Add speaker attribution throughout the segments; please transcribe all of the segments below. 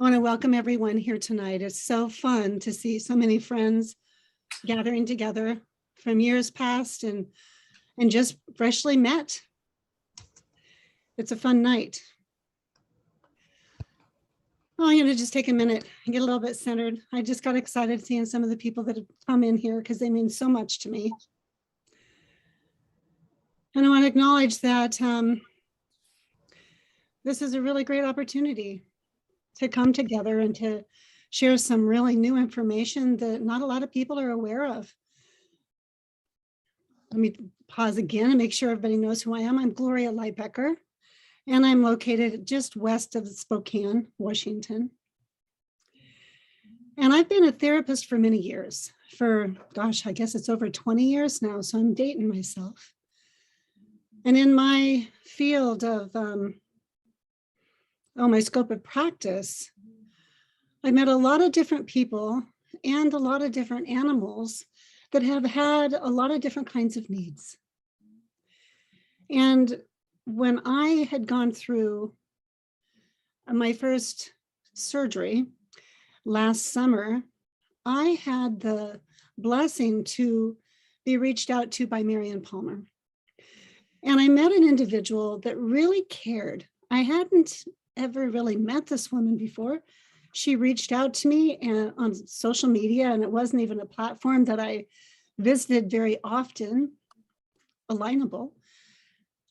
Speaker 1: I want to welcome everyone here tonight. It's so fun to see so many friends gathering together from years past and just freshly met. It's a fun night. Oh, I'm going to just take a minute and get a little bit centered. I just got excited seeing some of the people that have come in here because they mean so much to me. And I want to acknowledge that this is a really great opportunity to come together and to share some really new information that not a lot of people are aware of. Let me pause again and make sure everybody knows who I am. I'm Gloria Lybecker, and I'm located just west of Spokane, Washington. And I've been a therapist for many years, for, gosh, I guess it's over 20 years now, so I'm dating myself. And in my field of, my scope of practice, I met a lot of different people and a lot of different animals that have had a lot of different kinds of needs. And when I had gone through my first surgery last summer, I had the blessing to be reached out to by Marian Palmer. And I met an individual that really cared. I hadn't ever really met this woman before. She reached out to me on social media, and it wasn't even a platform that I visited very often, Alignable.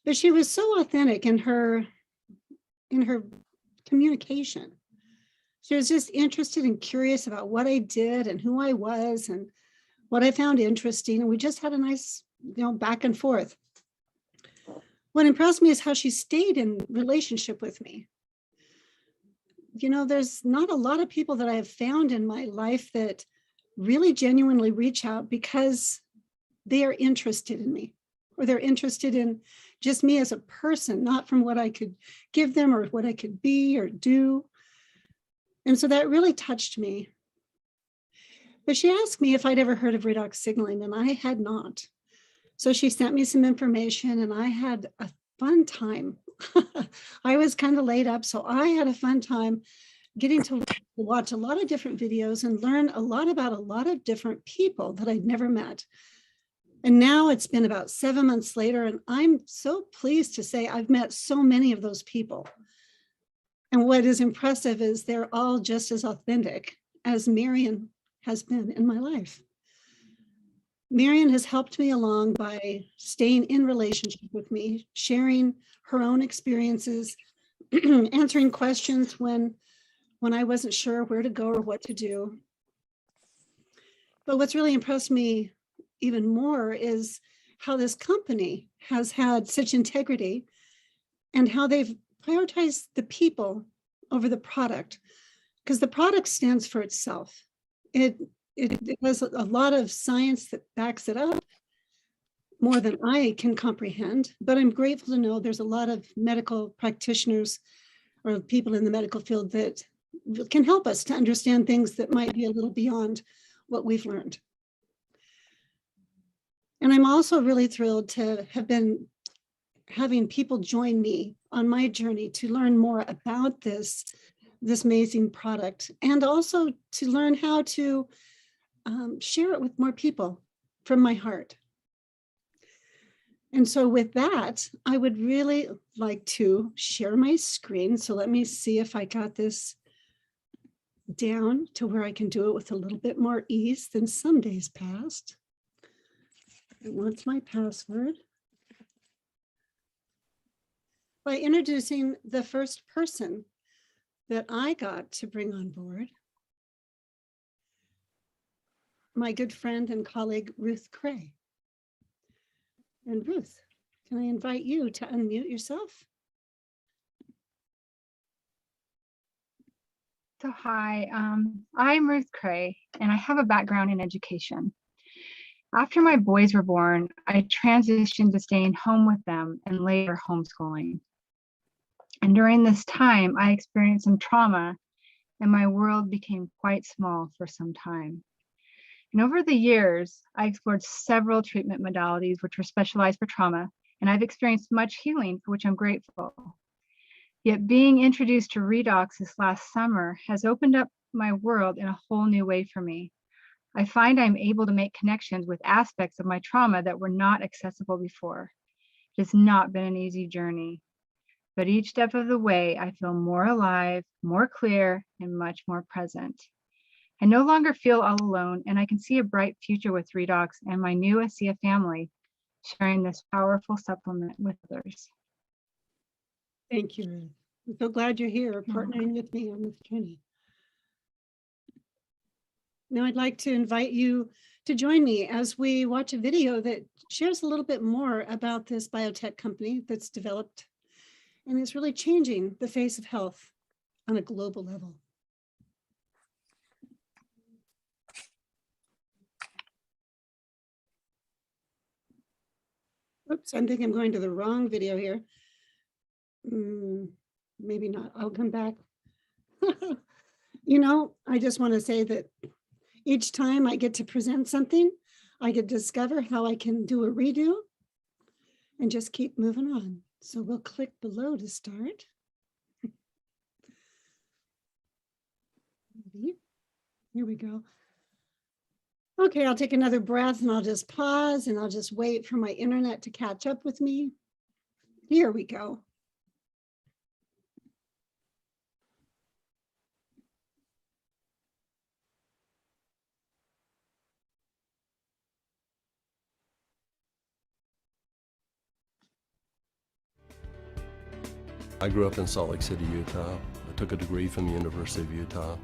Speaker 1: But she was so authentic in her communication. She was just interested and curious about what I did and who I was and what I found interesting. And we just had a nice, back and forth. What impressed me is how she stayed in relationship with me. There's not a lot of people that I have found in my life that really genuinely reach out because they are interested in me, or they're interested in just me as a person, not from what I could give them or what I could be or do. And so that really touched me. But she asked me if I'd ever heard of redox signaling, and I had not. So she sent me some information, and I had a fun time. I was kind of laid up, so I had a fun time getting to watch a lot of different videos and learn a lot about a lot of different people that I'd never met. And now it's been about 7 months later, and I'm so pleased to say I've met so many of those people. And what is impressive is they're all just as authentic as Marian has been in my life. Marian has helped me along by staying in relationship with me, sharing her own experiences, answering questions when I wasn't sure where to go or what to do. But what's really impressed me even more is how this company has had such integrity and how they've prioritized the people over the product, because the product stands for itself. It has a lot of science that backs it up, more than I can comprehend, but I'm grateful to know there's a lot of medical practitioners or people in the medical field that can help us to understand things that might be a little beyond what we've learned. And I'm also really thrilled to have been having people join me on my journey to learn more about this amazing product, and also to learn how to share it with more people from my heart. And so with that, I would really like to share my screen. So let me see if I got this down to where I can do it with a little bit more ease than some days past. It wants my password. By introducing the first person that I got to bring on board, my good friend and colleague, Ruth Crea. And Ruth, can I invite you to unmute yourself?
Speaker 2: So hi, I'm Ruth Crea, and I have a background in education. After my boys were born, I transitioned to staying home with them and later homeschooling. And during this time, I experienced some trauma, and my world became quite small for some time. And over the years, I explored several treatment modalities which were specialized for trauma, and I've experienced much healing, for which I'm grateful. Yet being introduced to Redox this last summer has opened up my world in a whole new way for me. I find I'm able to make connections with aspects of my trauma that were not accessible before. It has not been an easy journey, but each step of the way, I feel more alive, more clear, and much more present. I no longer feel all alone, and I can see a bright future with Redox and my new ASEA family sharing this powerful supplement with others.
Speaker 1: Thank you, Ruth. I'm so glad you're here partnering with me on this journey. Now I'd like to invite you to join me as we watch a video that shares a little bit more about this biotech company that's developed and is really changing the face of health on a global level. Oops, I think I'm going to the wrong video here. Maybe not, I'll come back. You know, I just want to say that each time I get to present something, I get to discover how I can do a redo and just keep moving on. So we'll click below to start. Here we go. Okay, I'll take another breath and I'll just pause and I'll just wait for my internet to catch up with me. Here we go.
Speaker 3: I grew up in Salt Lake City, Utah. I took a degree from the University of Utah,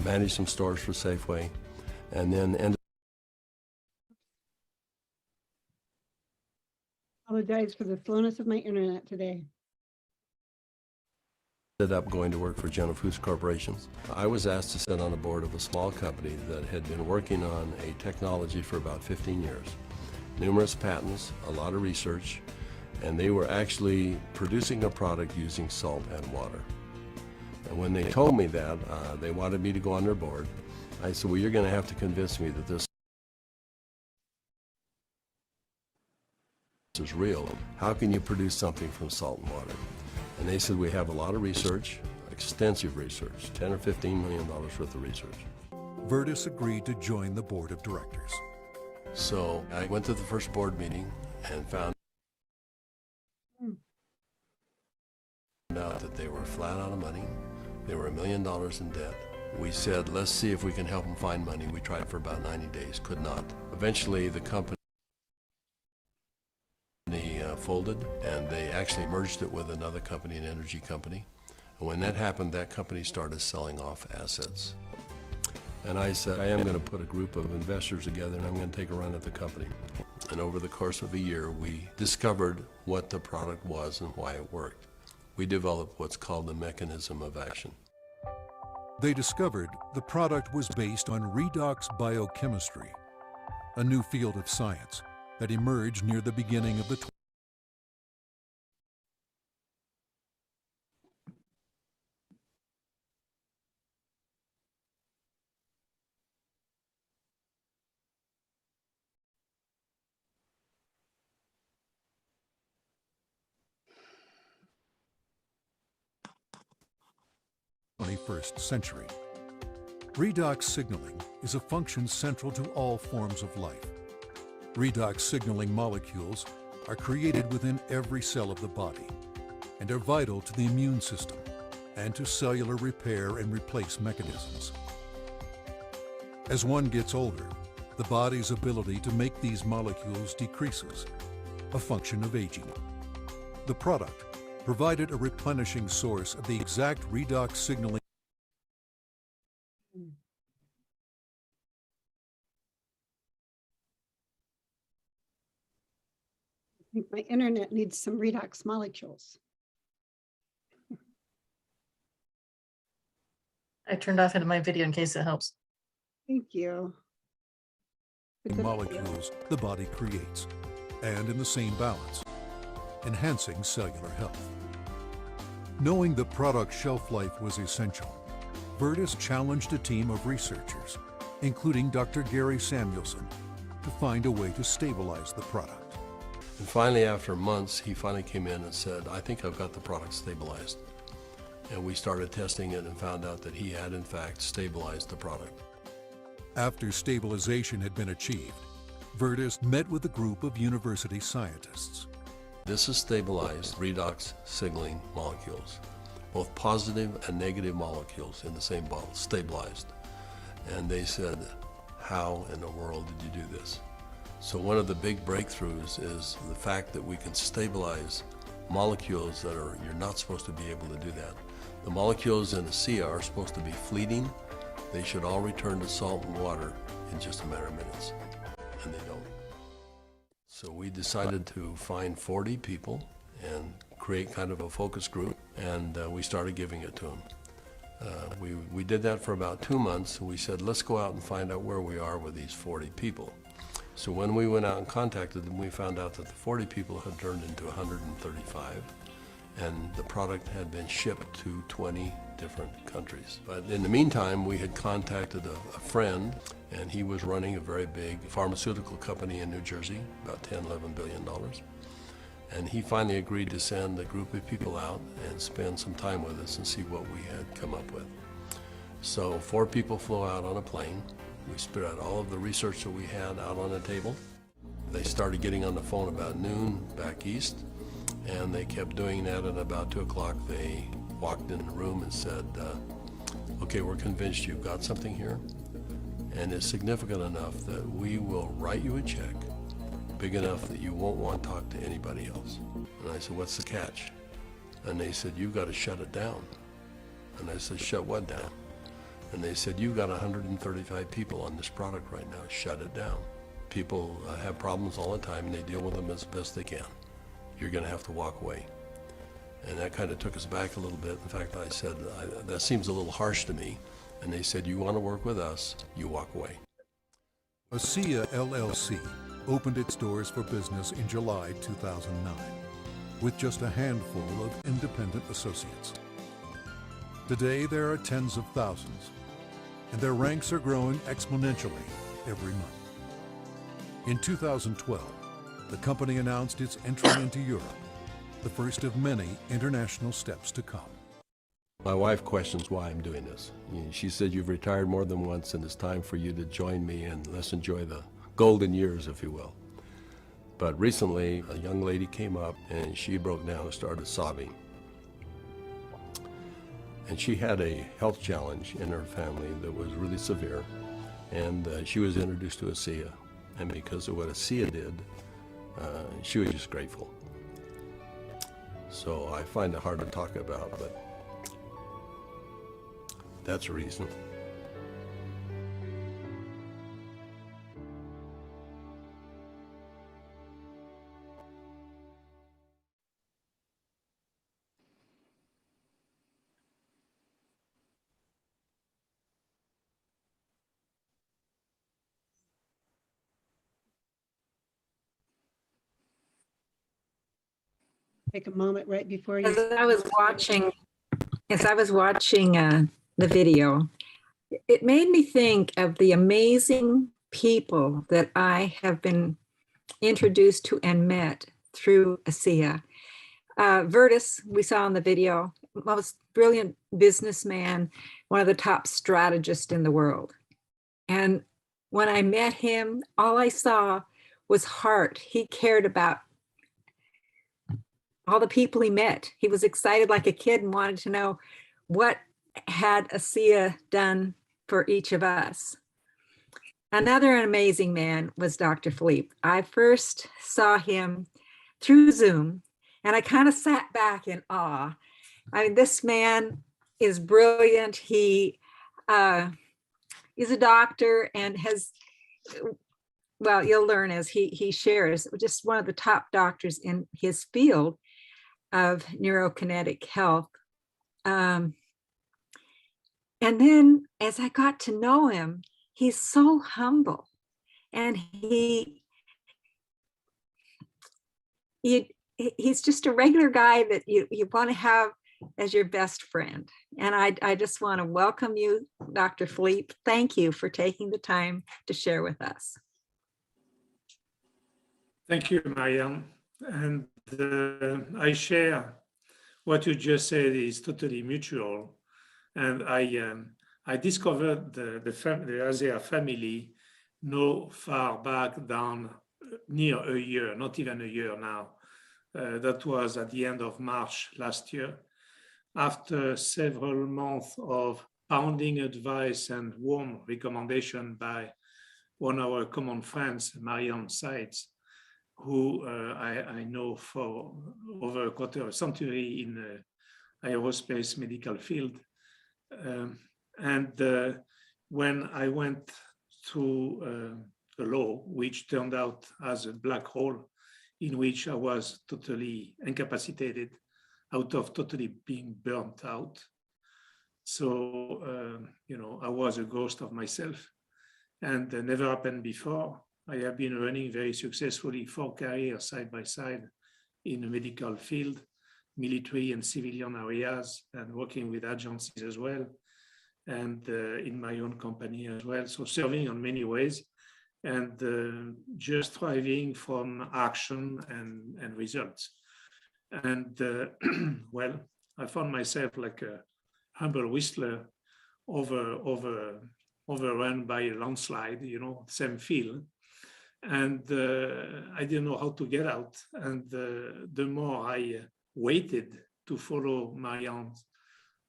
Speaker 3: managed some stores for Safeway, and then ended
Speaker 1: Apologize for the slowness of my internet today.
Speaker 3: up going to work for General Foods Corporations. I was asked to sit on the board of a small company that had been working on a technology for about 15 years. Numerous patents, a lot of research, and they were actually producing a product using salt and water. And when they told me that, they wanted me to go on their board. I said, well, you're going to have to convince me that this is real. How can you produce something from salt and water? And they said, we have a lot of research, extensive research, $10 or $15 million worth of research.
Speaker 4: Virtus agreed to join the board of directors.
Speaker 3: So I went to the first board meeting and found out that they were flat out of money. They were $1 million in debt. We said, let's see if we can help them find money. We tried for about 90 days, could not. Eventually the company folded, and they actually merged it with another company, an energy company. And when that happened, that company started selling off assets. And I said, I am going to put a group of investors together and I'm going to take a run at the company. And over the course of a year, we discovered what the product was and why it worked. We developed what's called the mechanism of action.
Speaker 4: They discovered the product was based on redox biochemistry, a new field of science that emerged near the beginning of the 21st century. Redox signaling is a function central to all forms of life. Redox signaling molecules are created within every cell of the body and are vital to the immune system and to cellular repair and replace mechanisms. As one gets older, the body's ability to make these molecules decreases, a function of aging. The product provided a replenishing source of the exact redox signaling.
Speaker 1: I think my internet needs some redox molecules.
Speaker 5: I turned off into my video in case it helps.
Speaker 1: Thank you.
Speaker 4: Molecules the body creates, and in the same balance, enhancing cellular health. Knowing the product's shelf life was essential, Virtus challenged a team of researchers, including Dr. Gary Samuelson, to find a way to stabilize the product.
Speaker 3: And finally, after months, he finally came in and said, I think I've got the product stabilized. And we started testing it and found out that he had in fact stabilized the product.
Speaker 4: After stabilization had been achieved, Virtus met with a group of university scientists.
Speaker 3: This is stabilized redox signaling molecules, both positive and negative molecules in the same bottle, stabilized. And they said, how in the world did you do this? So one of the big breakthroughs is the fact that we can stabilize molecules that you're not supposed to be able to do that. The molecules in ASEA are supposed to be fleeting. They should all return to salt and water in just a matter of minutes, and they don't. So we decided to find 40 people and create kind of a focus group, and we started giving it to them. We did that for about 2 months, and we said, let's go out and find out where we are with these 40 people. So when we went out and contacted them, we found out that the 40 people had turned into 135, and the product had been shipped to 20 different countries. But in the meantime, we had contacted a friend, and he was running a very big pharmaceutical company in New Jersey, about $10–11 billion. And he finally agreed to send a group of people out and spend some time with us and see what we had come up with. So 4 people flew out on a plane. We spread out all of the research that we had out on the table. They started getting on the phone about noon back east, and they kept doing that, and about 2 o'clock they walked in the room and said, okay, we're convinced you've got something here, and it's significant enough that we will write you a check big enough that you won't want to talk to anybody else. And I said, what's the catch? And they said, you've got to shut it down. And I said, shut what down? And they said, you've got 135 people on this product right now, shut it down. People have problems all the time, and they deal with them as best they can. You're going to have to walk away. And that kind of took us back a little bit. In fact, I said, that seems a little harsh to me. And they said, you want to work with us, you walk away.
Speaker 4: ASEA LLC opened its doors for business in July 2009, with just a handful of independent associates. Today, there are tens of thousands, and their ranks are growing exponentially every month. In 2012, the company announced its entry into Europe, the first of many international steps to come.
Speaker 3: My wife questions why I'm doing this. She said, you've retired more than once, and it's time for you to join me, and let's enjoy the golden years, if you will. But recently, a young lady came up, and she broke down and started sobbing. And she had a health challenge in her family that was really severe, and she was introduced to ASEA. And because of what ASEA did, she was just grateful. So I find it hard to talk about, but that's a reason.
Speaker 1: Take a moment right before you.
Speaker 6: As I was watching the video, it made me think of the amazing people that I have been introduced to and met through ASEA. Virtus, we saw in the video, most brilliant businessman, one of the top strategists in the world. And when I met him, all I saw was heart. He cared about all the people he met. He was excited like a kid and wanted to know what had ASEA done for each of us. Another amazing man was Dr. Philippe. I first saw him through Zoom, and I kind of sat back in awe. I mean, this man is brilliant. He is a doctor and has, well, you'll learn as he shares, just one of the top doctors in his field of neurokinetic health. And then as I got to know him, he's so humble, and he's just a regular guy that you want to have as your best friend. And I just want to welcome you, Dr. Philippe. Thank you for taking the time to share with us.
Speaker 7: Thank you, Marian. And I share what you just said is totally mutual. And I discovered the ASEA family no far back down near a year, not even a year now. That was at the end of March last year. After several months of pounding advice and warm recommendation by one of our common friends, Marian Sides, who I know for over a quarter of a century in the aerospace medical field. When I went through the law, which turned out as a black hole in which I was totally incapacitated out of totally being burnt out. So, I was a ghost of myself, and never happened before. I have been running very successfully 4 careers side by side in the medical field, military and civilian areas, and working with agencies as well, and in my own company as well. So serving in many ways, and just thriving from action and results. And well, I found myself like a humble whistler overrun by a landslide, same field. And I didn't know how to get out. And the more I waited to follow Marian's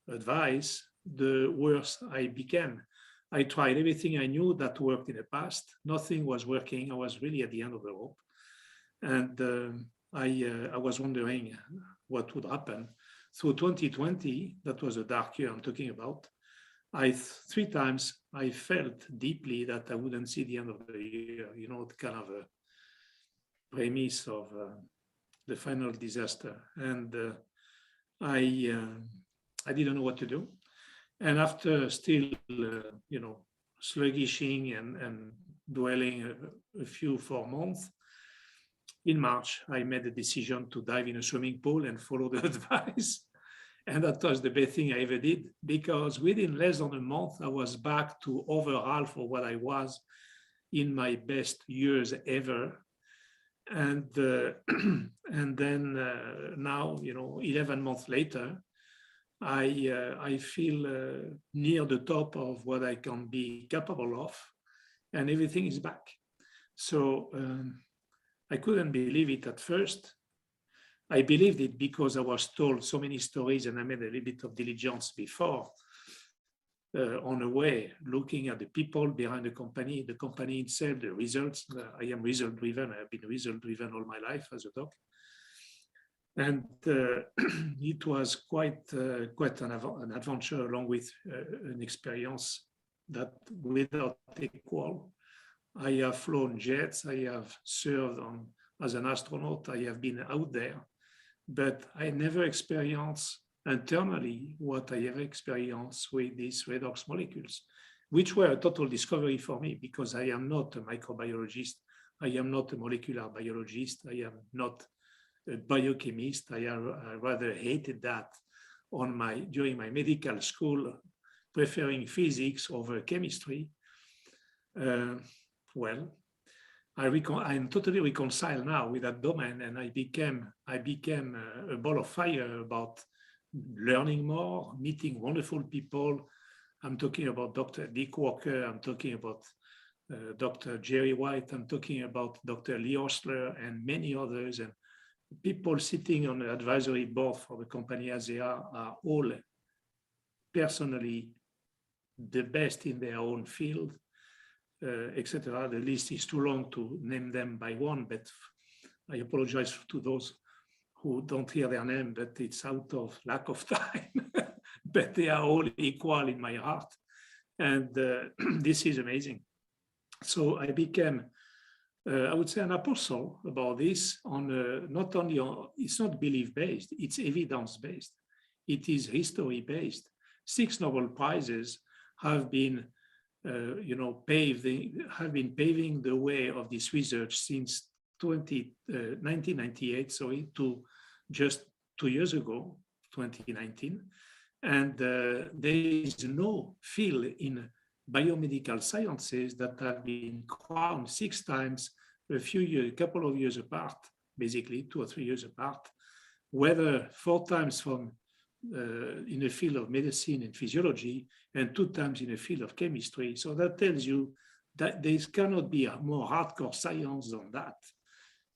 Speaker 7: advice, the worse I became. I tried everything I knew that worked in the past. Nothing was working. I was really at the end of the rope. And I was wondering what would happen. Through 2020, that was a dark year I'm talking about, 3 times I felt deeply that I wouldn't see the end of the year, the kind of a premise of the final disaster. And I didn't know what to do. And after still, sluggishing and dwelling a few 4 months, in March, I made the decision to dive in a swimming pool and follow the advice. And that was the best thing I ever did, because within less than a month, I was back to over half of what I was in my best years ever. And and then now, 11 months later, I feel near the top of what I can be capable of, and everything is back. So I couldn't believe it at first. I believed it because I was told so many stories, and I made a little bit of diligence before on the way, looking at the people behind the company itself, the results. I am result driven. I have been result driven all my life as a doc. And it was quite an adventure, along with an experience that without equal. I have flown jets, I have served as an astronaut, I have been out there, but I never experienced internally what I ever experienced with these redox molecules, which were a total discovery for me, because I am not a microbiologist, I am not a molecular biologist, I am not a biochemist. I rather hated that during my medical school, preferring physics over chemistry. Well, I'm totally reconciled now with that domain, and I became a ball of fire about learning more, meeting wonderful people. I'm talking about Dr. Dick Walker, I'm talking about Dr. Jerry White, I'm talking about Dr. Lee Osler, and many others. And people sitting on the advisory board for the company ASEA are all personally the best in their own field, etc. The list is too long to name them by one, but I apologize to those who don't hear their name, but it's out of lack of time. But they are all equal in my heart. And this is amazing. So I became, I would say, an apostle about this not only on, it's not belief-based, it's evidence-based. It is history-based. 6 Nobel Prizes have been paving the way of this research since 1998, to just 2 years ago, 2019. And there is no field in biomedical sciences that have been crowned 6 times a couple of years apart, basically 2 or 3 years apart, whether 4 times from in the field of medicine and physiology and 2 times in the field of chemistry. So that tells you that there cannot be a more hardcore science than that.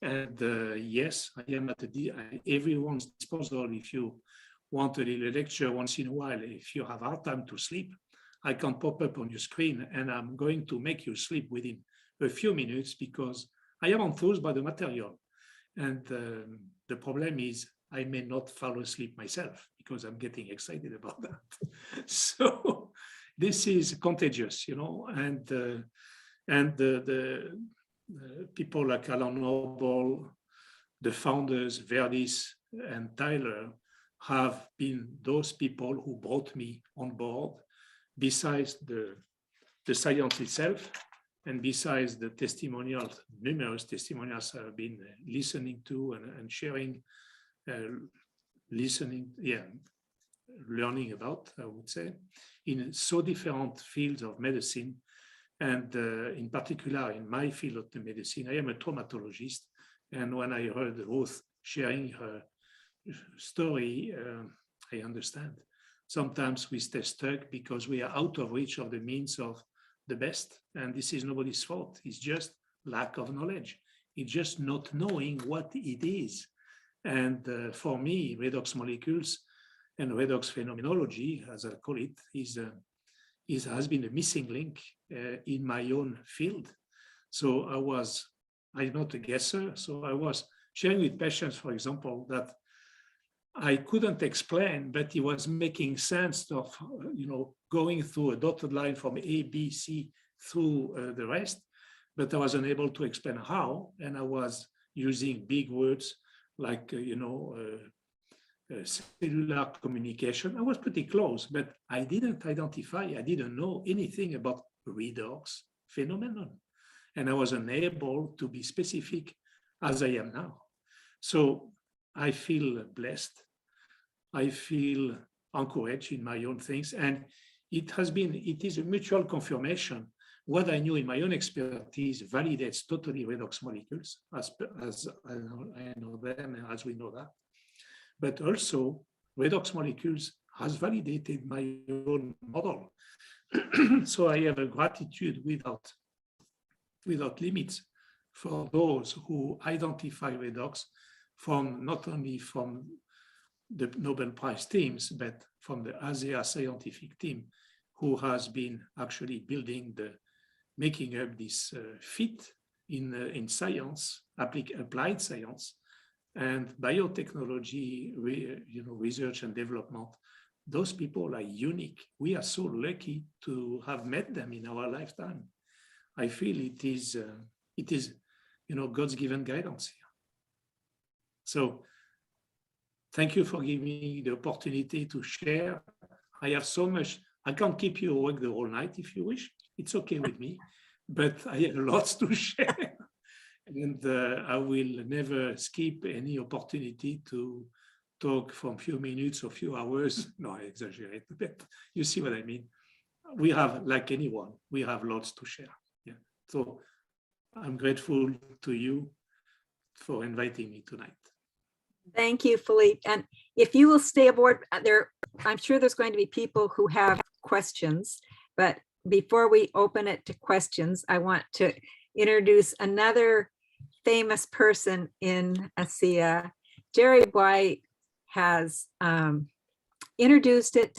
Speaker 7: And yes, I am at everyone's disposal. If you want a little lecture once in a while, if you have hard time to sleep, I can pop up on your screen and I'm going to make you sleep within a few minutes because I am enthused by the material. And the problem is I may not fall asleep myself because I'm getting excited about that. So this is contagious, you know, and the people like Alan Noble, the founders, Verdis and Tyler, have been those people who brought me on board, besides the science itself, and besides the testimonials, numerous testimonials I've been listening to and sharing, learning about, I would say, in so different fields of medicine. And in particular, in my field of the medicine, I am a traumatologist. And when I heard Ruth sharing her story, I understand. Sometimes we stay stuck because we are out of reach of the means of the best. And this is nobody's fault. It's just lack of knowledge. It's just not knowing what it is. And for me, redox molecules and redox phenomenology, as I call it, has been a missing link in my own field. So I'm not a guesser. So I was sharing with patients, for example, that I couldn't explain, but it was making sense of, going through a dotted line from A, B, C through the rest, but I was unable to explain how, and I was using big words like, cellular communication. I was pretty close, but I didn't know anything about redox phenomenon, and I was unable to be specific as I am now. So I feel blessed. I feel encouraged in my own things. And it is a mutual confirmation. What I knew in my own expertise validates totally redox molecules as I know them and as we know that. But also redox molecules has validated my own model. So I have a gratitude without limits for those who identify redox from not only from the Nobel Prize teams, but from the ASEA scientific team, who has been actually making up this fit in science, applied science, and biotechnology, research and development. Those people are unique. We are so lucky to have met them in our lifetime. I feel it is God's given guidance here. So thank you for giving me the opportunity to share. I have so much. I can't keep you awake the whole night if you wish. It's okay with me, but I have lots to share. And I will never skip any opportunity to talk for a few minutes or few hours. No, I exaggerate, but you see what I mean. We have, like anyone, we have lots to share. Yeah. So I'm grateful to you for inviting me tonight.
Speaker 6: Thank you, Philippe. And if you will stay aboard, I'm sure there's going to be people who have questions, but before we open it to questions, I want to introduce another famous person in ASEA. Jerry White has introduced it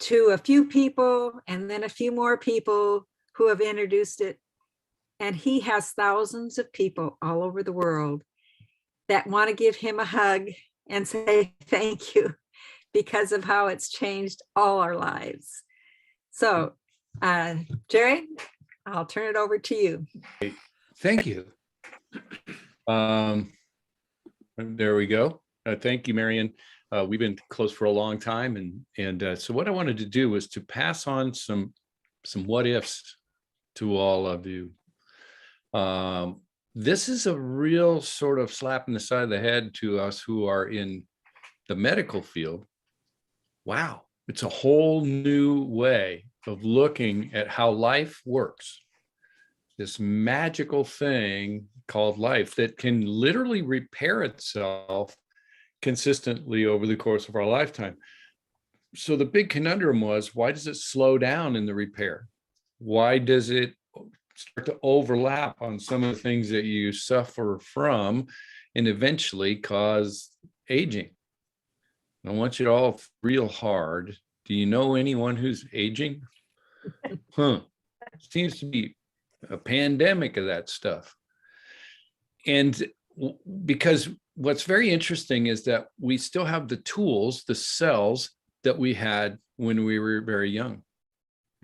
Speaker 6: to a few people and then a few more people who have introduced it. And he has thousands of people all over the world that want to give him a hug and say thank you because of how it's changed all our lives. So, Jerry, I'll turn it over to you.
Speaker 8: Thank you. There we go. Thank you, Marian. We've been close for a long time, and so what I wanted to do was to pass on some what ifs to all of you. This is a real sort of slap in the side of the head to us who are in the medical field. Wow, it's a whole new way of looking at how life works. This magical thing called life that can literally repair itself consistently over the course of our lifetime. So the big conundrum was, why does it slow down in the repair? Why does it start to overlap on some of the things that you suffer from and eventually cause aging? I want you to all real hard. Do you know anyone who's aging? Seems to be a pandemic of that stuff. And because what's very interesting is that we still have the tools, the cells that we had when we were very young.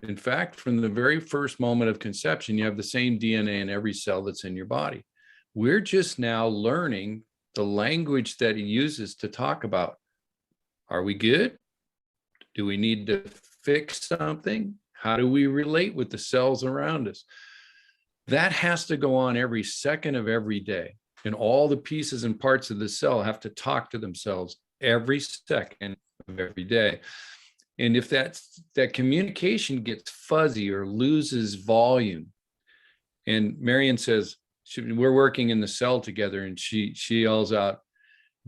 Speaker 8: In fact, from the very first moment of conception, you have the same DNA in every cell that's in your body. We're just now learning the language that it uses to talk about, are we good? Do we need to fix something? How do we relate with the cells around us? That has to go on every second of every day. And all the pieces and parts of the cell have to talk to themselves every second of every day. And if that communication gets fuzzy or loses volume, and Marian says, we're working in the cell together, and she yells out,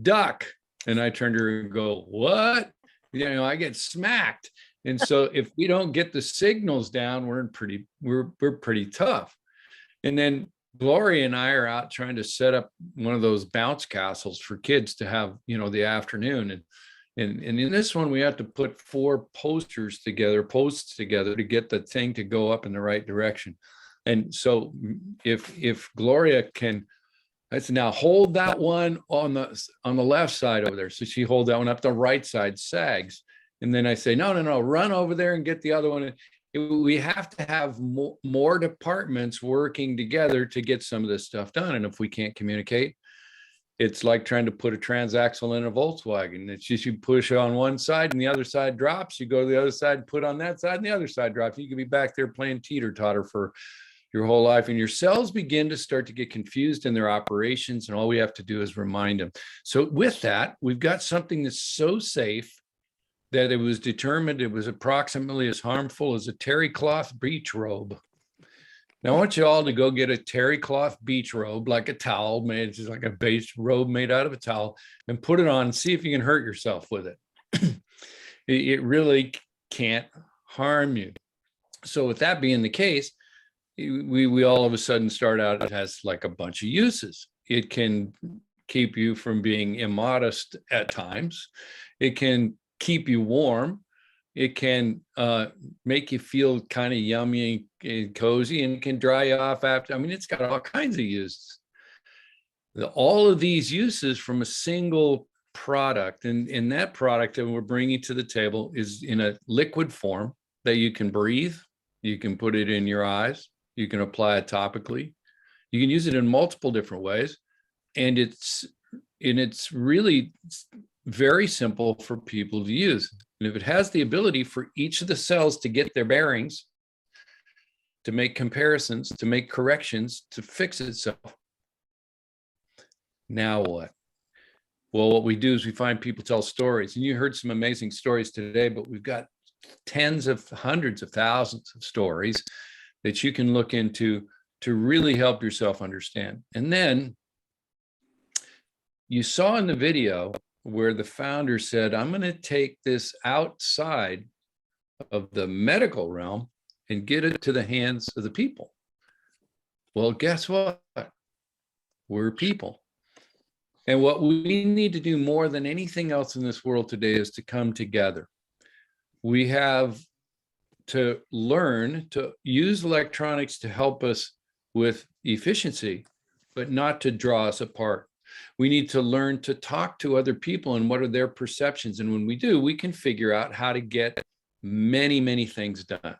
Speaker 8: duck. And I turn to her and go, what? You know, I get smacked. And so if we don't get the signals down, we're pretty tough. And then Gloria and I are out trying to set up one of those bounce castles for kids to have, you know, the afternoon. And in this one, we have to put 4 posts together to get the thing to go up in the right direction. And so if Gloria can, I said, now hold that one on the left side over there. So she holds that one up, the right side sags. And then I say, no, run over there and get the other one. We have to have more departments working together to get some of this stuff done. And if we can't communicate, it's like trying to put a transaxle in a Volkswagen. It's just you push on one side and the other side drops. You go to the other side, put on that side, and the other side drops. You could be back there playing teeter-totter for your whole life. And your cells begin to start to get confused in their operations. And all we have to do is remind them. So with that, we've got something that's so safe that it was determined it was approximately as harmful as a terry cloth beach robe. Now, I want you all to go get a terry cloth beach robe, like a towel made, just like a beach robe made out of a towel, and put it on and see if you can hurt yourself with it. It really can't harm you. So with that being the case, we all of a sudden start out, it has like a bunch of uses. It can keep you from being immodest at times. It can keep you warm. It can make you feel kind of yummy and cozy, and it can dry you off after. I mean, it's got all kinds of uses. All of these uses from a single product, and that product that we're bringing to the table is in a liquid form that you can breathe. You can put it in your eyes. You can apply it topically. You can use it in multiple different ways, and it's really very simple for people to use. And if it has the ability for each of the cells to get their bearings, to make comparisons, to make corrections, to fix itself, now what? Well, what we do is we find people tell stories. And you heard some amazing stories today, but we've got tens of hundreds of thousands of stories that you can look into to really help yourself understand. And then you saw in the video where the founder said, I'm going to take this outside of the medical realm and get it to the hands of the people. Well, guess what? We're people. And what we need to do more than anything else in this world today is to come together. We have to learn to use electronics to help us with efficiency, but not to draw us apart. We need to learn to talk to other people and what are their perceptions. And when we do, we can figure out how to get many, many things done.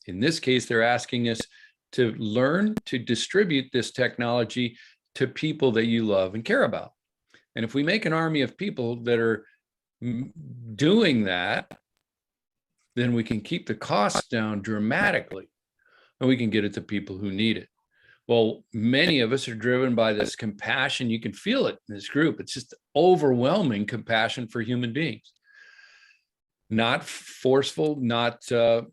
Speaker 8: In this case, they're asking us to learn to distribute this technology to people that you love and care about. And if we make an army of people that are doing that, then we can keep the costs down dramatically, and we can get it to people who need it. Well, many of us are driven by this compassion. You can feel it in this group. It's just overwhelming compassion for human beings. Not forceful, not a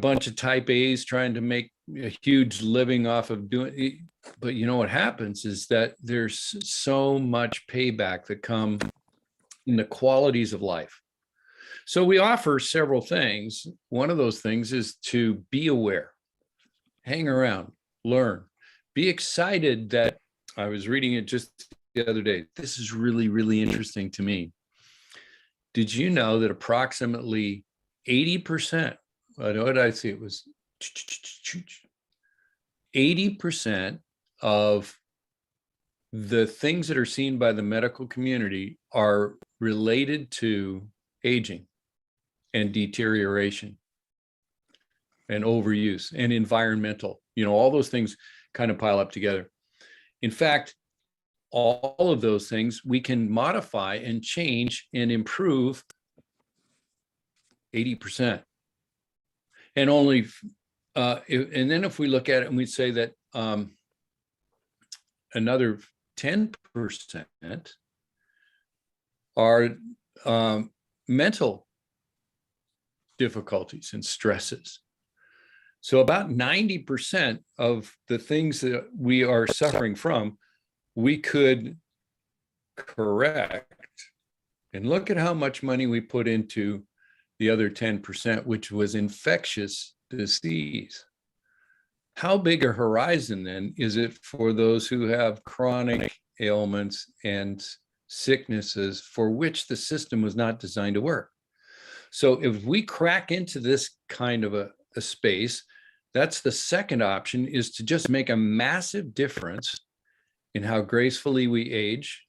Speaker 8: bunch of type A's trying to make a huge living off of doing it. But you know what happens is that there's so much payback that comes in the qualities of life. So we offer several things. One of those things is to be aware, hang around, learn, be excited that I was reading it just the other day. This is really, really interesting to me. Did you know that approximately 80%, what did I see? It was 80% of the things that are seen by the medical community are related to aging and deterioration and overuse and environmental, all those things kind of pile up together. In fact, all of those things we can modify and change and improve 80%. And only, and then if we look at it and we say that another 10% are mental difficulties and stresses. So about 90% of the things that we are suffering from, we could correct. And look at how much money we put into the other 10%, which was infectious disease. How big a horizon then is it for those who have chronic ailments and sicknesses for which the system was not designed to work? So if we crack into this kind of a space, that's the second option, is to just make a massive difference in how gracefully we age,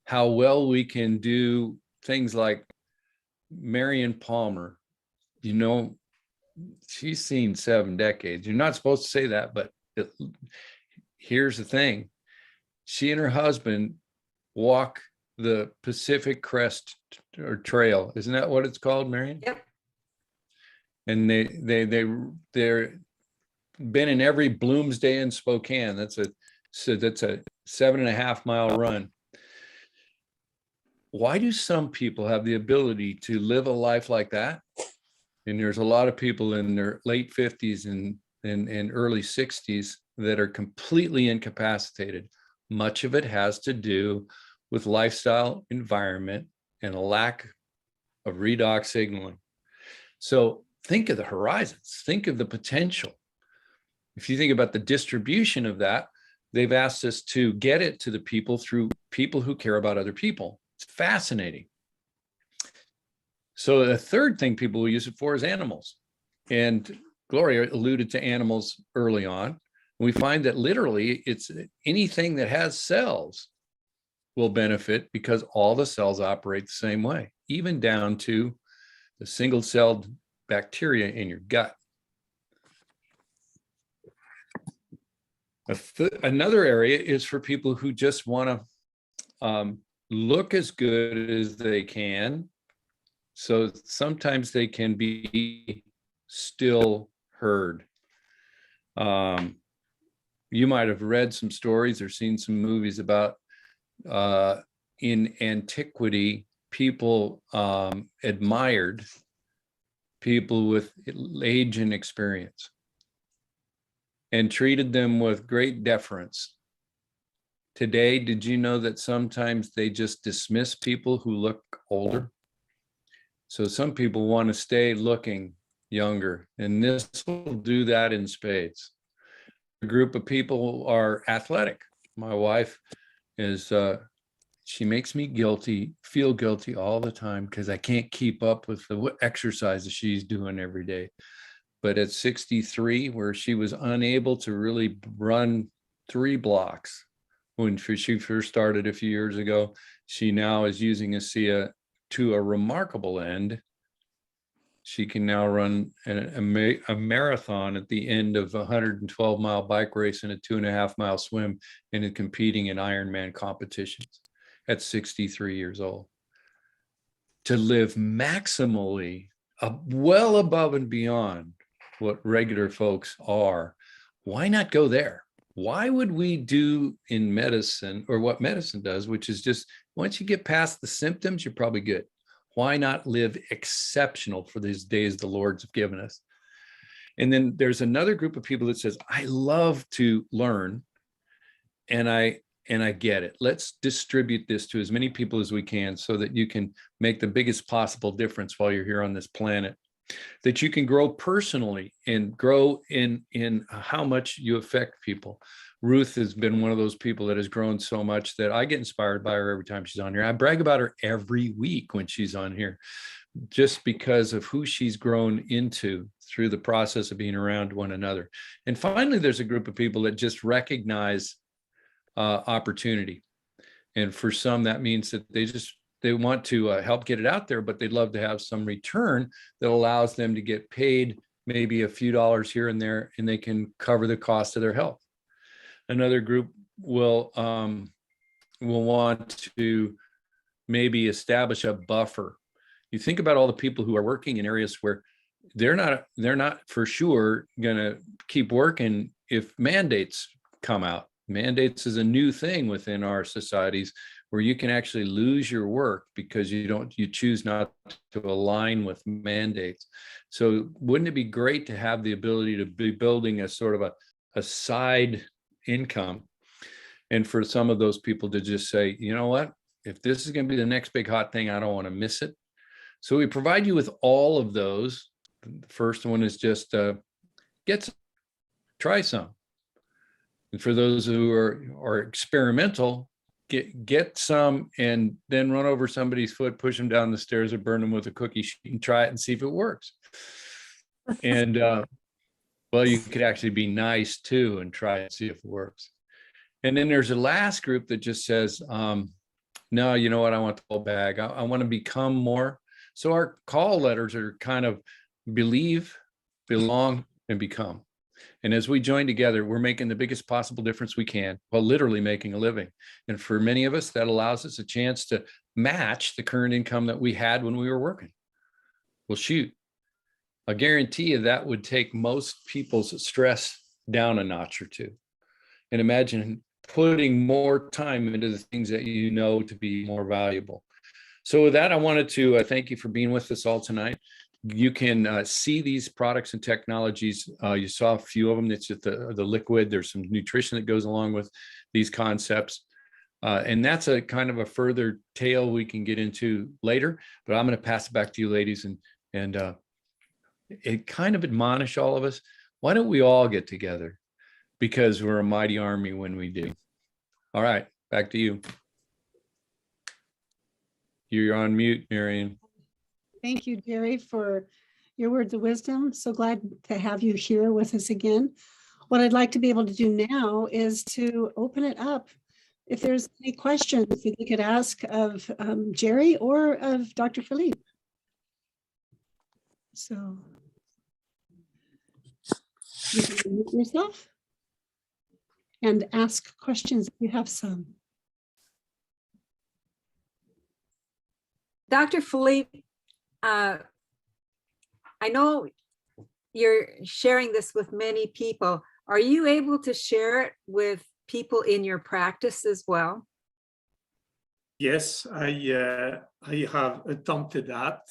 Speaker 8: how well we can do things like Marian Palmer. She's seen 7 decades. You're not supposed to say that, but here's the thing. She and her husband walk the Pacific Crest or Trail. Isn't that what it's called, Marian?
Speaker 6: Yep.
Speaker 8: And they're been in every Bloomsday in Spokane. That's a 7.5 mile run. Why do some people have the ability to live a life like that? And there's a lot of people in their late 50s and early 60s that are completely incapacitated. Much of it has to do with lifestyle, environment, and a lack of redox signaling. So think of the horizons, think of the potential. If you think about the distribution of that, they've asked us to get it to the people through people who care about other people. It's fascinating. So the third thing people will use it for is animals. And Gloria alluded to animals early on. We find that literally it's anything that has cells will benefit because all the cells operate the same way, even down to the single-celled bacteria in your gut. Another area is for people who just want to look as good as they can. So sometimes they can be still heard. You might have read some stories or seen some movies about in antiquity, people admired people with age and experience and treated them with great deference. Today, did you know that sometimes they just dismiss people who look older? So some people want to stay looking younger, and this will do that in spades. A group of people are athletic. My wife is, she makes me feel guilty all the time because I can't keep up with the exercises she's doing every day. But at 63, where she was unable to really run 3 blocks when she first started a few years ago, she now is using ASEA to a remarkable end. She can now run a marathon at the end of a 112-mile bike race and a 2.5-mile swim, and is competing in Ironman competitions at 63 years old. To live maximally well above and beyond what regular folks are, why not go there? Why would we do in medicine, or what medicine does, which is just once you get past the symptoms, you're probably good. Why not live exceptional for these days the Lord's have given us? And then there's another group of people that says, I love to learn, and I and I get it. Let's distribute this to as many people as we can so that you can make the biggest possible difference while you're here on this planet, that you can grow personally and grow in how much you affect people. Ruth has been one of those people that has grown so much that I get inspired by her every time she's on here. I brag about her every week when she's on here, just because of who she's grown into through the process of being around one another. And finally, there's a group of people that just recognize opportunity. And for some, that means that they want to help get it out there, but they'd love to have some return that allows them to get paid maybe a few dollars here and there, and they can cover the cost of their health. Another group will want to maybe establish a buffer. You think about all the people who are working in areas where they're not for sure going to keep working if mandates come out. Mandates is a new thing within our societies where you can actually lose your work because you choose not to align with mandates. So wouldn't it be great to have the ability to be building a sort of a side income, and for some of those people to just say, you know what, if this is going to be the next big hot thing, I don't want to miss it. So we provide you with all of those. The first one is just try some. And for those who are experimental, get some and then run over somebody's foot, push them down the stairs, or burn them with a cookie sheet and try it and see if it works. And well, you could actually be nice too and try and see if it works. And then there's a last group that just says, no, you know what, I want the whole bag. I want to become more. So our call letters are kind of believe, belong, and become. And as we join together, we're making the biggest possible difference we can while literally making a living. And for many of us, that allows us a chance to match the current income that we had when we were working. Well, shoot, I guarantee you that would take most people's stress down a notch or two. And imagine putting more time into the things that you know to be more valuable. So with that, I wanted to thank you for being with us all tonight. You can see these products and technologies. You saw a few of them. It's just the liquid. There's some nutrition that goes along with these concepts. And that's a kind of a further tale we can get into later. But I'm going to pass it back to you, ladies, and it kind of admonish all of us. Why don't we all get together? Because we're a mighty army when we do. All right, back to you. You're on mute, Marian.
Speaker 1: Thank you, Jerry, for your words of wisdom. So glad to have you here with us again. What I'd like to be able to do now is to open it up. If there's any questions that you could ask of Jerry or of Dr. Philippe. So you can unmute yourself and ask questions if you have some.
Speaker 6: Dr. Philippe, I know you're sharing this with many people. Are you able to share it with people in your practice as well?
Speaker 7: Yes, I have attempted that.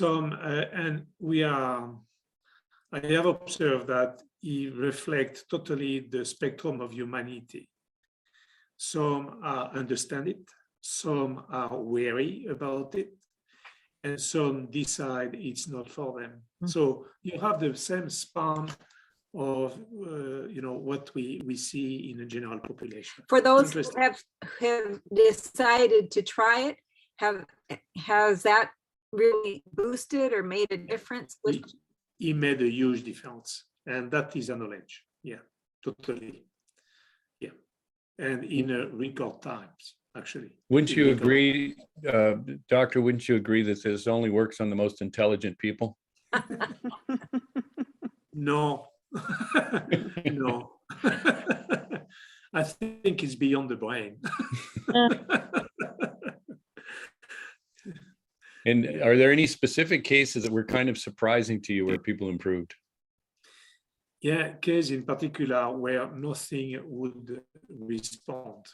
Speaker 7: And I have observed that he reflects totally the spectrum of humanity. Some understand it, some are wary about it, and some decide it's not for them. Mm-hmm. So you have the same span of what we see in the general population.
Speaker 6: For those who have decided to try it, has that really boosted or made a difference?
Speaker 7: It made a huge difference, and that is a knowledge. Yeah, totally. Yeah, and in record times, actually.
Speaker 8: Wouldn't you agree, Doctor? Wouldn't you agree that this only works on the most intelligent people?
Speaker 7: No. No. I think it's beyond the brain.
Speaker 8: And are there any specific cases that were kind of surprising to you where people improved?
Speaker 7: Yeah, case in particular where nothing would respond,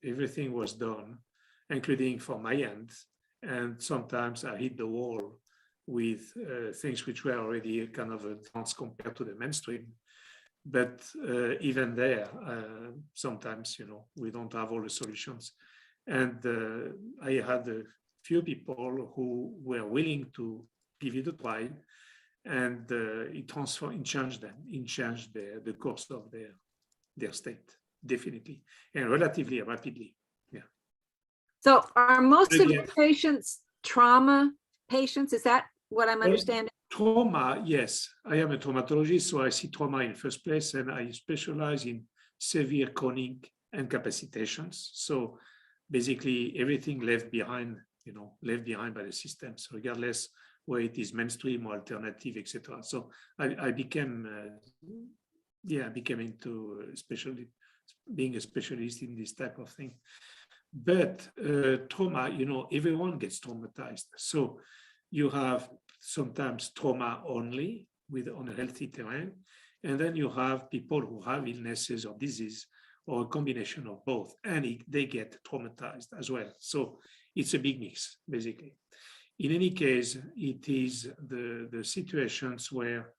Speaker 7: everything was done, including from my end. And sometimes I hit the wall with things which were already kind of advanced compared to the mainstream. But even there, sometimes, you know, we don't have all the solutions. And I had a few people who were willing to give it a try, and it changed them, it changed the course of their state, definitely, and relatively rapidly. Yeah.
Speaker 6: So are most of
Speaker 7: Again,
Speaker 6: your patients trauma patients? Is that what I'm understanding?
Speaker 7: Trauma, yes. I am a traumatologist, so I see trauma in first place, and I specialize in severe chronic incapacitations. So basically everything left behind, you know, left behind by the systems, regardless whether it is mainstream or alternative, etc. So I became, I became into being a specialist in this type of thing. But trauma, you know, everyone gets traumatized. So you have sometimes trauma only on a healthy terrain, and then you have people who have illnesses or disease or a combination of both, and they get traumatized as well. So it's a big mix, basically. In any case, it is the situations where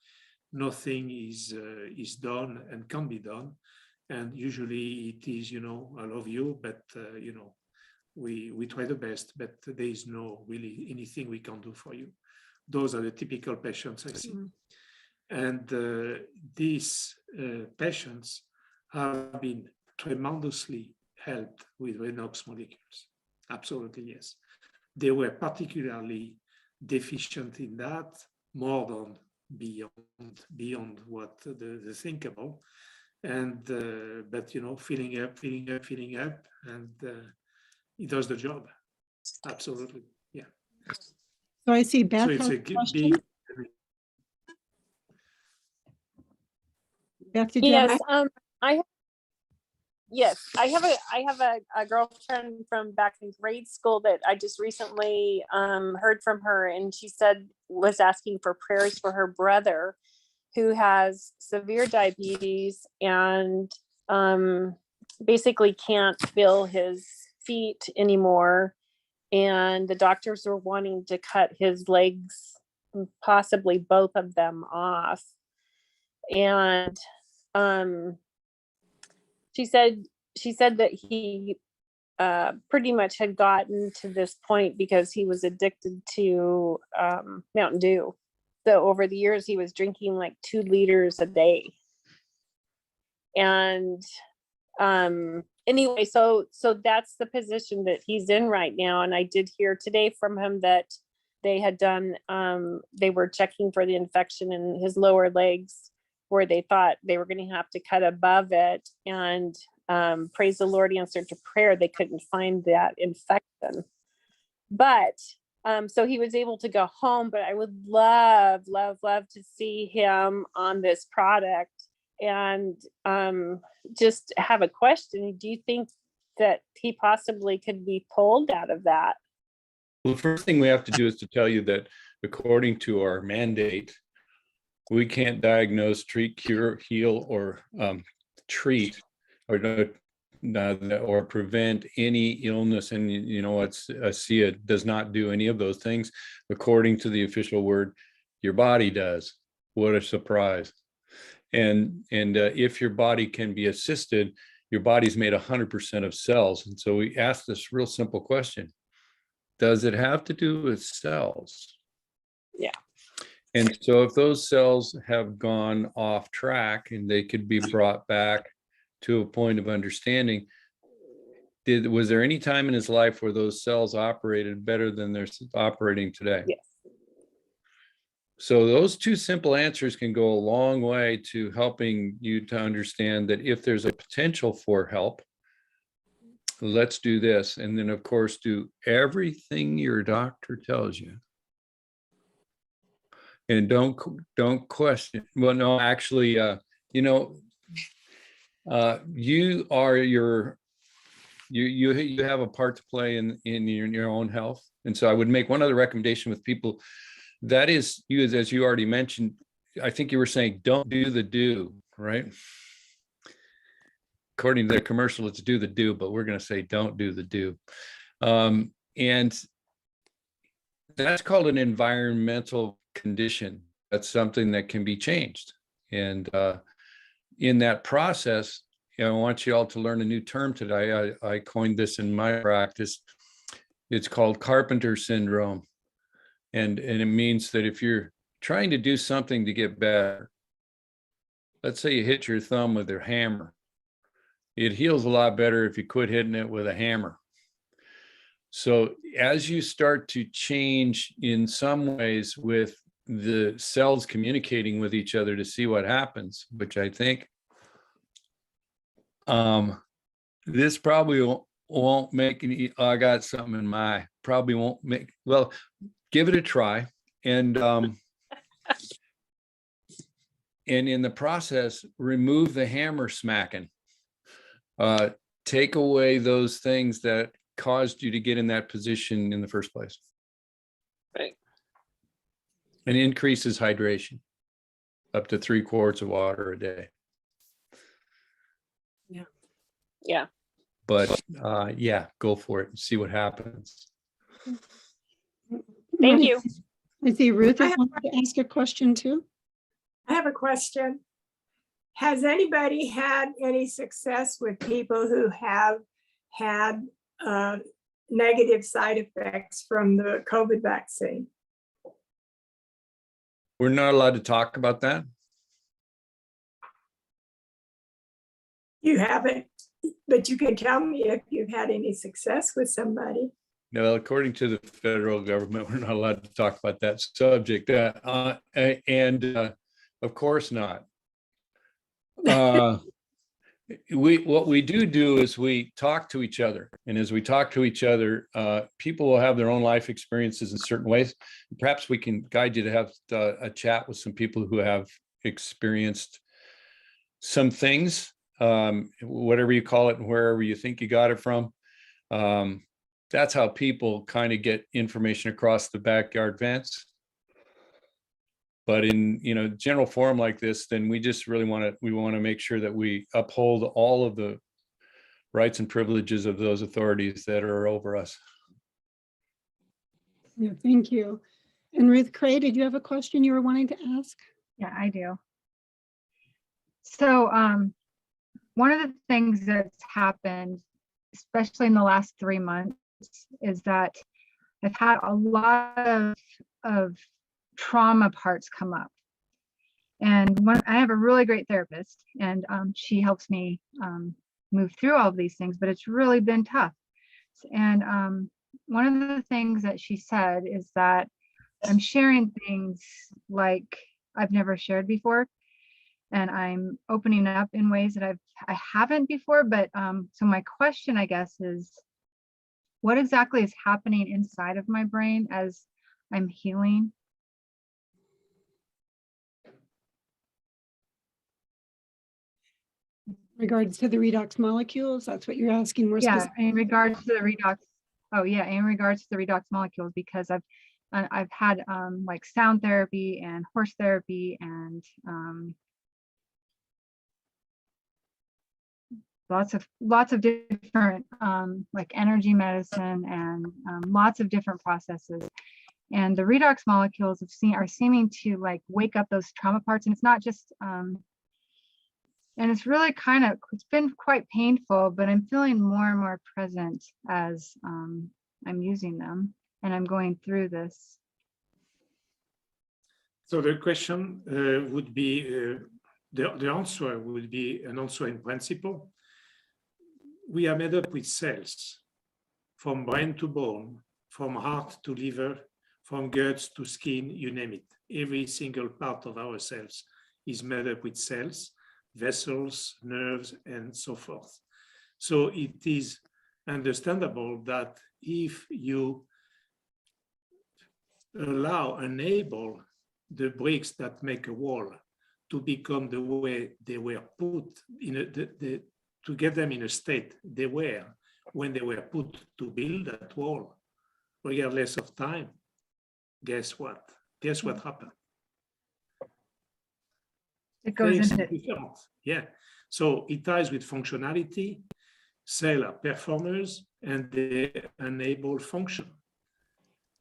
Speaker 7: nothing is done and can be done, and usually it is, you know, I love you, but you know, we try the best, but there is no really anything we can do for you. Those are the typical patients I see. And these patients have been tremendously helped with Redox molecules. Absolutely, yes. They were particularly deficient in that, more than beyond what the thinkable. And but you know, filling up, and it does the job. Absolutely, yeah.
Speaker 1: So I see Beth
Speaker 7: So it's
Speaker 1: has
Speaker 7: a
Speaker 1: a question.
Speaker 7: big.
Speaker 1: Beth, did you have
Speaker 9: Yes, I have a girlfriend from back in grade school that I just recently heard from her, and she was asking for prayers for her brother who has severe diabetes and basically can't feel his feet anymore, and the doctors were wanting to cut his legs, possibly both of them, off. And she said that he pretty much had gotten to this point because he was addicted to Mountain Dew. So over the years, he was drinking like 2 liters a day. And anyway, so that's the position that he's in right now. And I did hear today from him that they had done, they were checking for the infection in his lower legs, where they thought they were going to have to cut above it. And praise the Lord, answered to prayer, they couldn't find that infection. But so he was able to go home, but I would love to see him on this product. And just have a question. Do you think that he possibly could be pulled out of that?
Speaker 8: Well, the first thing we have to do is to tell you that according to our mandate, we can't diagnose, treat, cure, heal, or treat or prevent any illness. And you know what, ASEA does not do any of those things. According to the official word, your body does. What a surprise. And if your body can be assisted, your body's made 100% of cells. And so we ask this real simple question: does it have to do with cells?
Speaker 9: Yeah.
Speaker 8: And so if those cells have gone off track and they could be brought back to a point of understanding, was there any time in his life where those cells operated better than they're operating today?
Speaker 9: Yes.
Speaker 8: So those two simple answers can go a long way to helping you to understand that if there's a potential for help, let's do this. And then of course, do everything your doctor tells you. And don't question. Well, no, actually, you know, you are you have a part to play in your own health. And so I would make one other recommendation with people. That is, you, as you already mentioned, I think you were saying, don't do the do, right? According to the commercial, it's do the do, but we're going to say don't do the do. And that's called an environmental condition. That's something that can be changed. And in that process, I want you all to learn a new term today. I coined this in my practice. It's called carpenter syndrome. And it means that if you're trying to do something to get better, let's say you hit your thumb with your hammer, it heals a lot better if you quit hitting it with a hammer. So as you start to change in some ways with the cells communicating with each other to see what happens, which I think this probably won't make any, I got something in my, probably won't make, well, give it a try. And in the process, remove the hammer smacking. Take away those things that caused you to get in that position in the first place.
Speaker 9: Right.
Speaker 8: And increases hydration up to 3 quarts of water a day.
Speaker 9: Yeah.
Speaker 8: But yeah, go for it and see what happens.
Speaker 9: Thank you.
Speaker 1: I see Ruth
Speaker 10: I
Speaker 1: has
Speaker 10: have-
Speaker 1: wanted to ask a question too.
Speaker 10: I have a question. Has anybody had any success with people who have had negative side effects from the COVID vaccine?
Speaker 8: We're not allowed to talk about that.
Speaker 10: You haven't, but you can tell me if you've had any success with somebody.
Speaker 8: No, according to the federal government, we're not allowed to talk about that subject. Of course not. What we do is we talk to each other. And as we talk to each other, people will have their own life experiences in certain ways. Perhaps we can guide you to have a chat with some people who have experienced some things, whatever you call it, and wherever you think you got it from. That's how people kind of get information across the backyard fence. But in general forum like this, then we just really want to make sure that we uphold all of the rights and privileges of those authorities that are over us.
Speaker 1: Yeah, thank you. And Ruth Crea, did you have a question you were wanting to ask?
Speaker 2: Yeah, I do. So one of the things that's happened, especially in the last 3 months, is that I've had a lot of trauma parts come up. And I have a really great therapist, and she helps me move through all of these things, but it's really been tough. And one of the things that she said is that I'm sharing things like I've never shared before. And I'm opening up in ways that I haven't before. But so my question, I guess, is what exactly is happening inside of my brain as I'm healing?
Speaker 1: Regards to the redox molecules, that's what you're asking more
Speaker 2: Yeah,
Speaker 1: specifically.
Speaker 2: in regards to the redox. Oh yeah, in regards to the redox molecules, because I've had like sound therapy and horse therapy and lots of different like energy medicine and lots of different processes. And the redox molecules are seeming to like wake up those trauma parts. And it's not just and it's really it's been quite painful, but I'm feeling more and more present as I'm using them and I'm going through this.
Speaker 7: So the question would be, the answer would be an answer in principle. We are made up with cells, from brain to bone, from heart to liver, from guts to skin, you name it. Every single part of our cells is made up with cells, vessels, nerves, and so forth. So it is understandable that if you enable the bricks that make a wall to become the way they were put, to get them in a state they were when they were put to build that wall, regardless of time, guess what? Guess what happened?
Speaker 2: It goes
Speaker 7: Things
Speaker 2: into
Speaker 7: are different. Yeah. So it ties with functionality. Cells are performers and they enable function.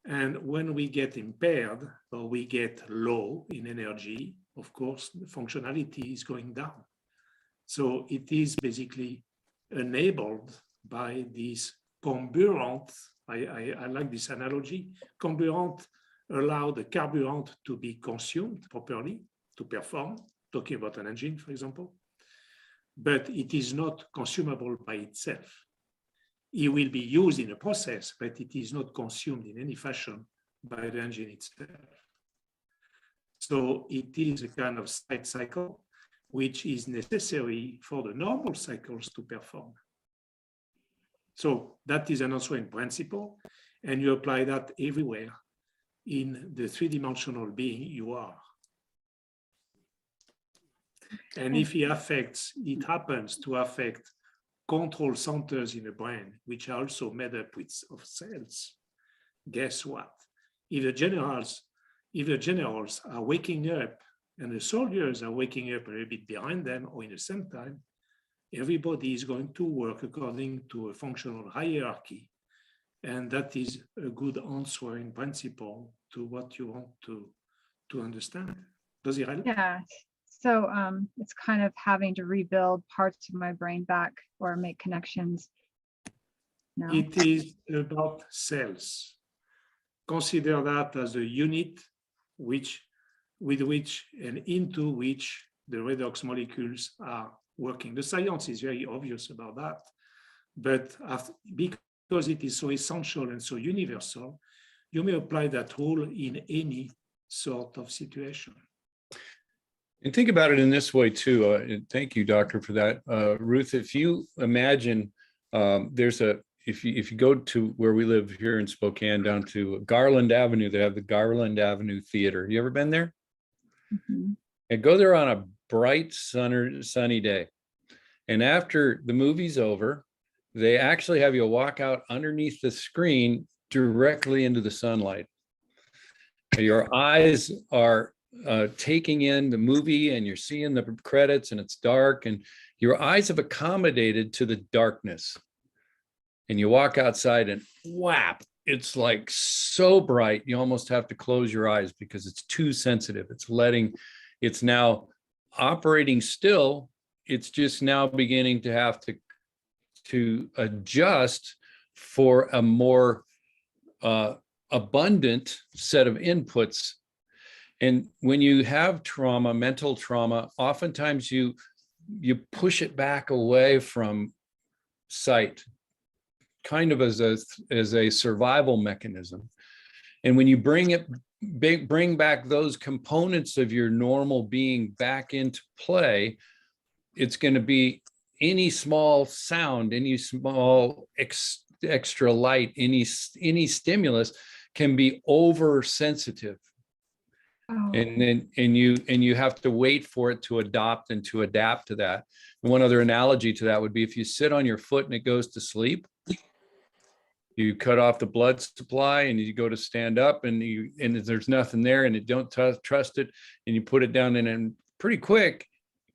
Speaker 7: And when we get impaired or we get low in energy, of course, the functionality is going down. So it is basically enabled by this comburant. I like this analogy. Comburant allow the carburant to be consumed properly to perform, talking about an engine, for example, but it is not consumable by itself. It will be used in a process, but it is not consumed in any fashion by the engine itself. So it is a kind of side cycle, which is necessary for the normal cycles to perform. So that is an answer in principle, and you apply that everywhere in the three-dimensional being you are. And if it happens to affect control centers in the brain, which are also made up of cells, guess what? If the generals are waking up and the soldiers are waking up a little bit behind them or in the same time, everybody is going to work according to a functional hierarchy. And that is a good answer in principle to what you want to understand. Does it help?
Speaker 2: Yeah. So it's kind of having to rebuild parts of my brain back or make connections. No.
Speaker 7: It is about cells. Consider that as a unit with which and into which the redox molecules are working. The science is very obvious about that, but because it is so essential and so universal, you may apply that rule in any sort of situation.
Speaker 8: And think about it in this way too. And thank you, doctor, for that. Ruth, if you imagine if you go to where we live here in Spokane, down to Garland Avenue, they have the Garland Avenue Theater. You ever been there?
Speaker 2: Mm-hmm.
Speaker 8: And go there on a bright, sunny day. And after the movie's over, they actually have you walk out underneath the screen directly into the sunlight. Your eyes are taking in the movie and you're seeing the credits and it's dark and your eyes have accommodated to the darkness. And you walk outside and whap, it's like so bright, you almost have to close your eyes because it's too sensitive. It's now operating still. It's just now beginning to have to adjust for a more abundant set of inputs. And when you have trauma, mental trauma, oftentimes you push it back away from sight, kind of as a survival mechanism. And when you bring back those components of your normal being back into play, it's going to be any small sound, any small extra light, any stimulus can be oversensitive.
Speaker 2: Oh.
Speaker 8: And you have to wait for it to adopt and to adapt to that. And one other analogy to that would be if you sit on your foot and it goes to sleep, you cut off the blood supply and you go to stand up and there's nothing there and you don't trust it and you put it down and pretty quick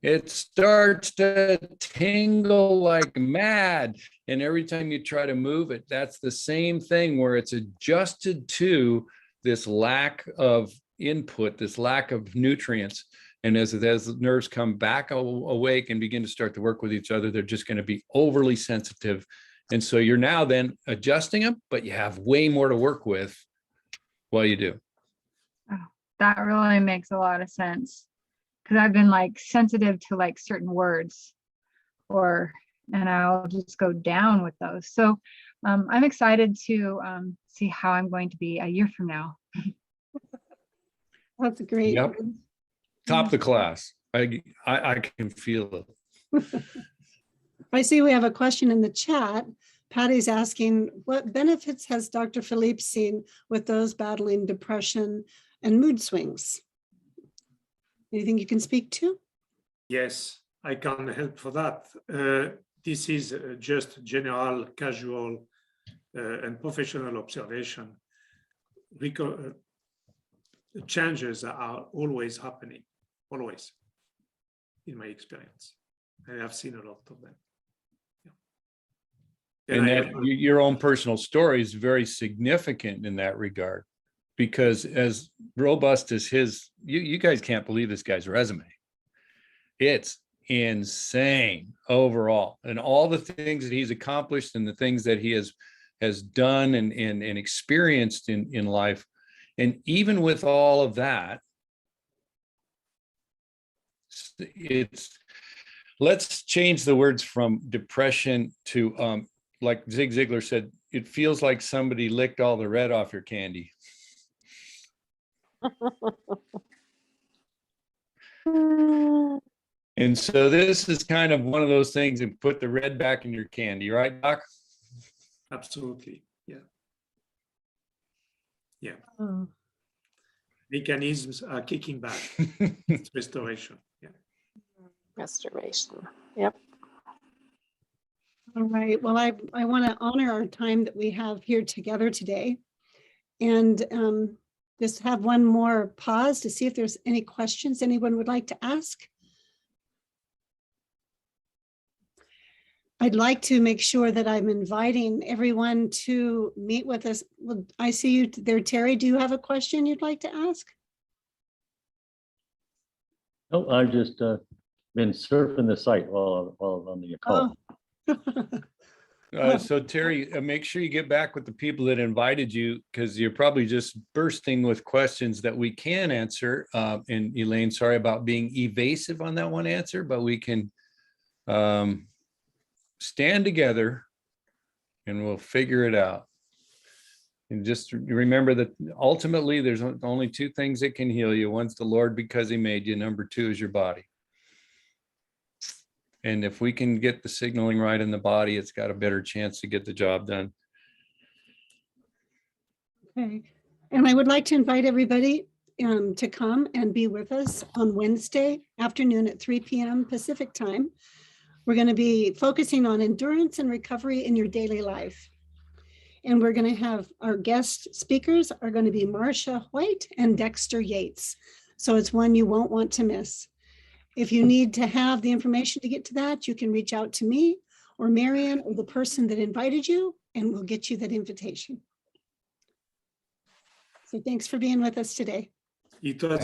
Speaker 8: it starts to tingle like mad. And every time you try to move it, that's the same thing where it's adjusted to this lack of input, this lack of nutrients. And as the nerves come back awake and begin to start to work with each other, they're just going to be overly sensitive. And so you're now then adjusting them, but you have way more to work with while you do.
Speaker 2: Oh, that really makes a lot of sense. Because I've been like sensitive to like certain words and I'll just go down with those. So I'm excited to see how I'm going to be a year from now.
Speaker 1: That's great.
Speaker 8: Yep. Top of the class. I can feel it.
Speaker 1: I see we have a question in the chat. Patty's asking, what benefits has Dr. Philippe seen with those battling depression and mood swings? Anything you can speak to?
Speaker 7: Yes, I can help for that. This is just general, casual, and professional observation. Changes are always happening, always, in my experience. I have seen a lot of them. Yeah.
Speaker 8: And that your own personal story is very significant in that regard, because as robust as you guys can't believe this guy's resume. insane overall, and all the things that he's accomplished and the things that he has done and experienced in life. And even with all of that, let's change the words from depression to like Zig Ziglar said, it feels like somebody licked all the red off your candy. And so this is kind of one of those things, and put the red back in your candy, right, Doc?
Speaker 7: Absolutely. Yeah. Yeah.
Speaker 1: Oh.
Speaker 7: Mechanisms are kicking back. It's restoration. Yeah.
Speaker 9: Restoration. Yep.
Speaker 1: All right. Well, I want to honor our time that we have here together today, and just have one more pause to see if there's any questions anyone would like to ask. I'd like to make sure that I'm inviting everyone to meet with us. Well, I see you there, Terry. Do you have a question you'd like to ask?
Speaker 11: Oh, I've just been surfing the site while on the call.
Speaker 1: Oh.
Speaker 8: So Terry, make sure you get back with the people that invited you, because you're probably just bursting with questions that we can answer. And Elaine, sorry about being evasive on that one answer, but we can stand together and we'll figure it out. And just remember that ultimately there's only two things that can heal you. One's the Lord, because he made you. Number two is your body. And if we can get the signaling right in the body, it's got a better chance to get the job done.
Speaker 1: Okay. And I would like to invite everybody to come and be with us on Wednesday afternoon at 3 p.m. Pacific time. We're going to be focusing on endurance and recovery in your daily life. And we're going to have our guest speakers are going to be Marcia White and Dexter Yates. So it's one you won't want to miss. If you need to have the information to get to that, you can reach out to me or Marian or the person that invited you, and we'll get you that invitation. So thanks for being with us today.
Speaker 7: It was